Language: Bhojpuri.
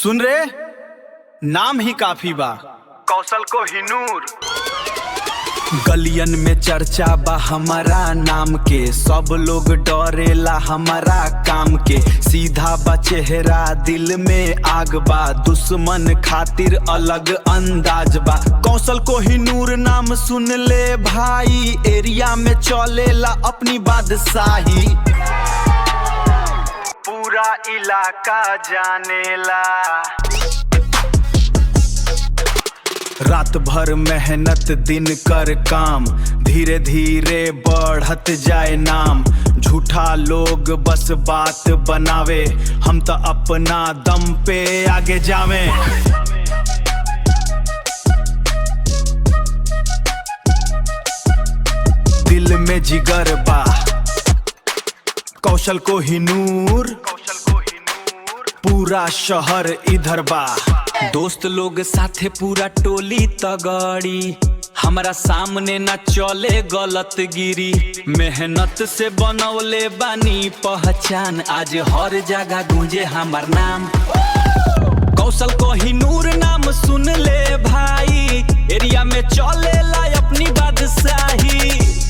सुन रे, नाम ही काफी बा। कौशल कोहिनूर। गलियन में चर्चा बा हमारा नाम के, सब लोग डरेला हमारा काम के। सीधा बा चेहरा, दिल में आग बा, दुश्मन खातिर अलग अंदाज बा। कौशल कोहिनूर नाम सुन ले भाई, एरिया में चलेला अपनी बादशाही। पूरा इलाका जानेला। रात भर मेहनत दिन कर काम, धीरे धीरे बढ़त जाए नाम। झूठा लोग बस बात बनावे, हम तो अपना दम पे आगे जावे। दिल में जिगर बा कौशल कोहिनूर, पूरा शहर इधर बा। दोस्त लोग साथे पूरा टोली तगड़ी, हमारा सामने ना चले गलत गिरी। मेहनत से बनौले बानी पहचान, आज हर जगह गूंजे हमार नाम। कौशल कोहिनूर नाम सुन ले भाई, एरिया में चलेला अपनी बादशाही।